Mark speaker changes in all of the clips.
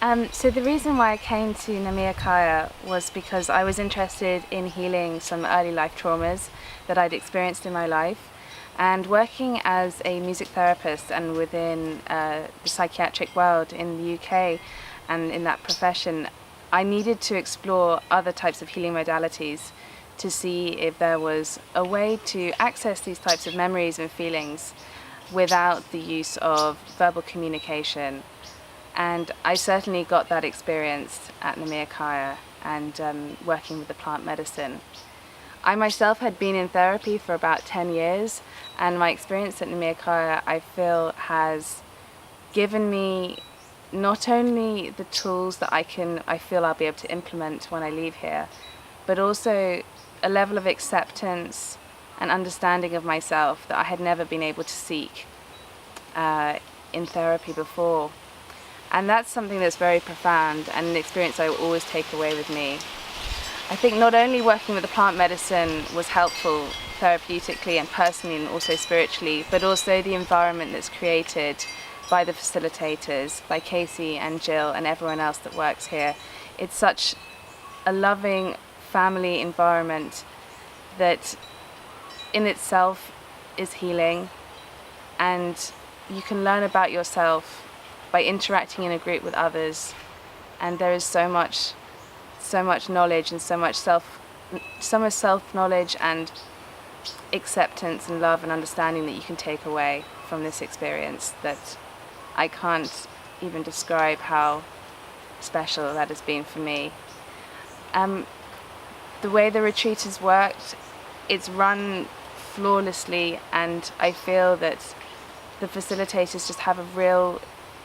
Speaker 1: So the reason why I came to Nimea was because I was interested in healing some early life traumas that I'd experienced in my life. And working as a music therapist and within the psychiatric world in the UK and in that profession, I needed to explore other types of healing modalities to see if there was a way to access these types of memories and feelings without the use of verbal communication. And I certainly got that experience at Nimea and working with the plant medicine. I myself had been in therapy for about 10 years, and my experience at Nimea I feel has given me not only the tools that I feel I'll be able to implement when I leave here, but also a level of acceptance and understanding of myself that I had never been able to seek in therapy before. And that's something that's very profound and an experience I will always take away with me. I think not only working with the plant medicine was helpful therapeutically and personally and also spiritually, but also the environment that's created by the facilitators, by Casey and Jill and everyone else that works here. It's such a loving family environment that in itself is healing, and you can learn about yourself by interacting in a group with others, and there is so much knowledge and so much self-knowledge and acceptance and love and understanding that you can take away from this experience that I can't even describe how special that has been for me. The way the retreat has worked, it's run flawlessly, and I feel that the facilitators just have a real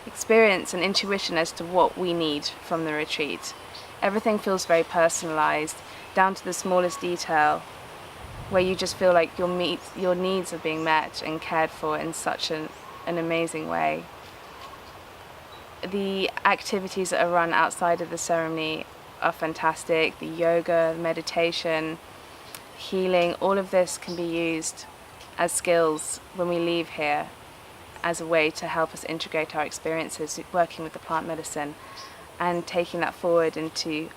Speaker 1: experience and intuition as to what we need from the retreat. Everything feels very personalized, down to the smallest detail, where you just feel like your needs are being met and cared for in such an amazing way. The activities that are run outside of the ceremony are fantastic. The yoga, meditation, healing, all of this can be used as skills when we leave here, as a way to help us integrate our experiences working with the plant medicine and taking that forward into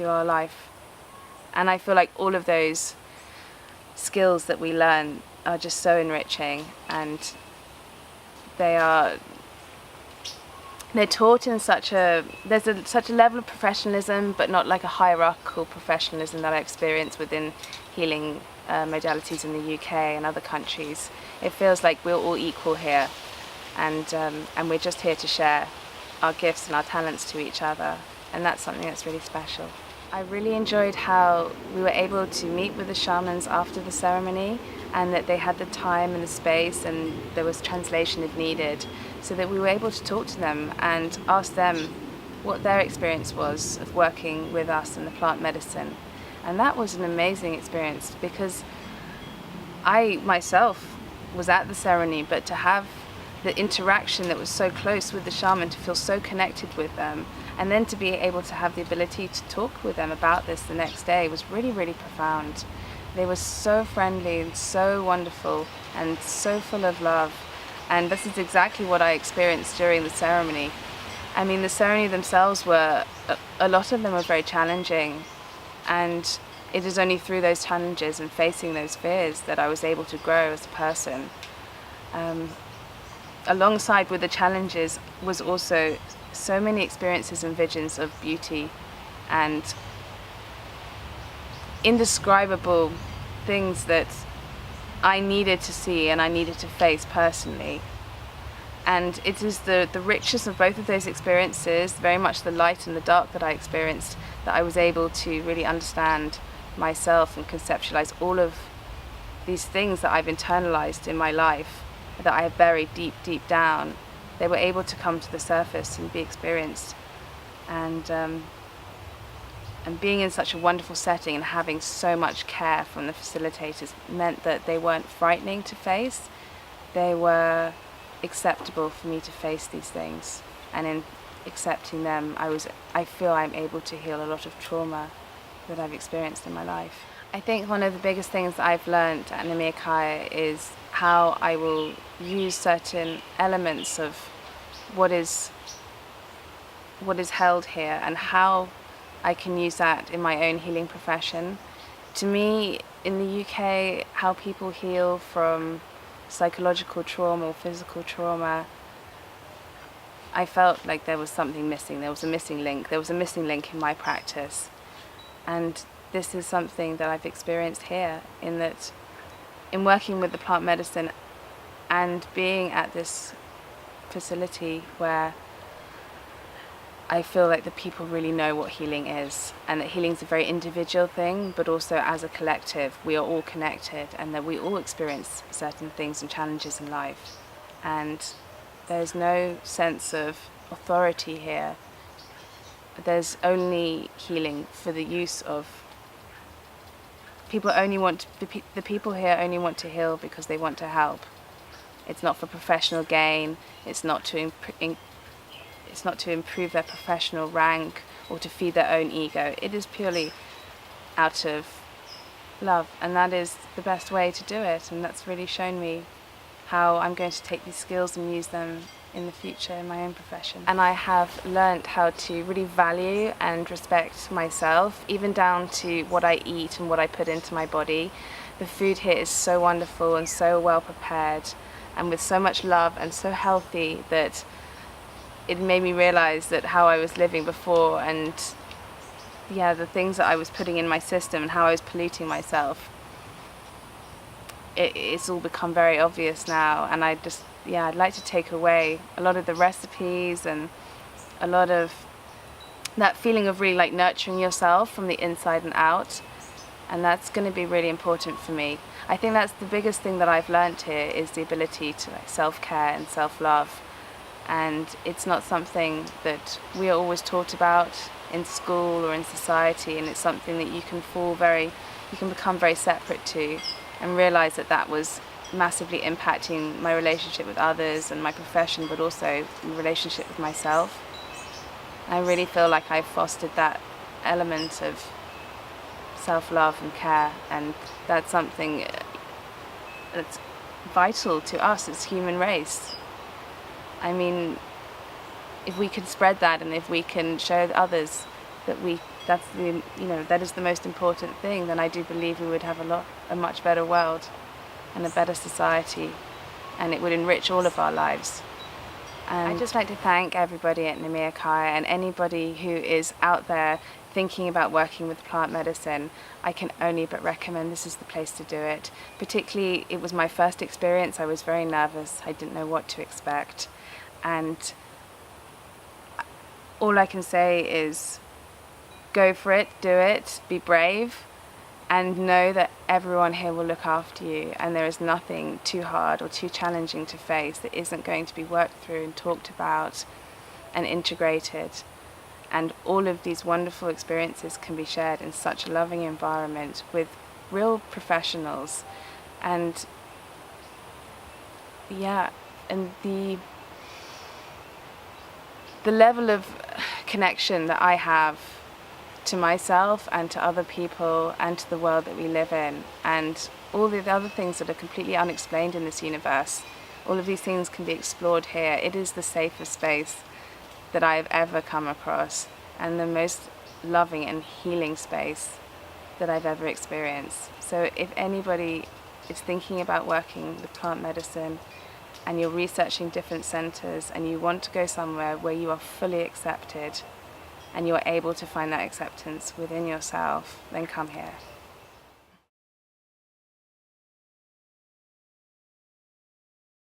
Speaker 1: our life. And I feel like all of those skills that we learn are just so enriching, and they're taught in such a level of professionalism, but not like a hierarchical professionalism that I experience within healing modalities in the UK and other countries. It feels like we're all equal here, and we're just here to share our gifts and our talents to each other, and that's something that's really special. I really enjoyed how we were able to meet with the shamans after the ceremony, and that they had the time and the space, and there was translation if needed, so that we were able to talk to them and ask them what their experience was of working with us in the plant medicine. And that was an amazing experience, because I myself was at the ceremony, but to have the interaction that was so close with the shaman, to feel so connected with them, and then to be able to have the ability to talk with them about this the next day was really, really profound. They were so friendly and so wonderful and so full of love, and this is exactly what I experienced during the ceremony. I mean, the ceremony themselves a lot of them were very challenging, and it is only through those challenges and facing those fears that I was able to grow as a person. Alongside with the challenges was also so many experiences and visions of beauty and indescribable things that I needed to see and I needed to face personally. And it is the richness of both of those experiences, very much the light and the dark that I experienced, that I was able to really understand myself and conceptualize all of these things that I've internalized in my life, that I have buried deep, deep down. They were able to come to the surface and be experienced. And being in such a wonderful setting and having so much care from the facilitators meant that they weren't frightening to face. They were acceptable for me to face these things. And in accepting them, I feel I'm able to heal a lot of trauma that I've experienced in my life. I think one of the biggest things that I've learned at Nimea is how I will use certain elements of what is what is held here and how I can use that in my own healing profession. To me, in the UK, how people heal from psychological trauma or physical trauma, I felt like there was something missing. There was a missing link. There was a missing link in my practice. And this is something that I've experienced here, in that in working with the plant medicine and being at this facility where I feel like the people really know what healing is, and that healing is a very individual thing, but also as a collective we are all connected, and that we all experience certain things and challenges in life, and there's no sense of authority here. There's only healing for the use of people. The people here only want to heal because they want to help. It's not for professional gain. It's not to improve their professional rank or to feed their own ego. It is purely out of love, and that is the best way to do it, and that's really shown me how I'm going to take these skills and use them in the future in my own profession. And I have learnt how to really value and respect myself, even down to what I eat and what I put into my body. The food here is so wonderful and so well prepared and with so much love and so healthy that it made me realize that how I was living before, and the things that I was putting in my system and how I was polluting myself, it's all become very obvious now. And I'd like to take away a lot of the recipes and a lot of that feeling of really like nurturing yourself from the inside and out, and that's going to be really important for me. I think that's the biggest thing that I've learnt here, is the ability to self-care and self-love. And it's not something that we are always taught about in school or in society, and it's something that you can become very separate to, and realize that that was massively impacting my relationship with others and my profession, but also the relationship with myself. I really feel like I've fostered that element of self-love and care, and that's something that's vital to us as human race. I mean, if we could spread that, and if we can show others that that is the most important thing, then I do believe we would have a much better world and a better society, and it would enrich all of our lives. And I'd just like to thank everybody at Nimea and anybody who is out there thinking about working with plant medicine. I can only but recommend this is the place to do it. Particularly, it was my first experience. I was very nervous. I didn't know what to expect. And all I can say is go for it, do it, be brave, and know that everyone here will look after you, and there is nothing too hard or too challenging to face that isn't going to be worked through and talked about and integrated. And all of these wonderful experiences can be shared in such a loving environment with real professionals. And the level of connection that I have to myself and to other people and to the world that we live in, and all the other things that are completely unexplained in this universe, all of these things can be explored here. It is the safest space that I've ever come across, and the most loving and healing space that I've ever experienced. So if anybody is thinking about working with plant medicine, and you're researching different centers, and you want to go somewhere where you are fully accepted and you're able to find that acceptance within yourself, then come here.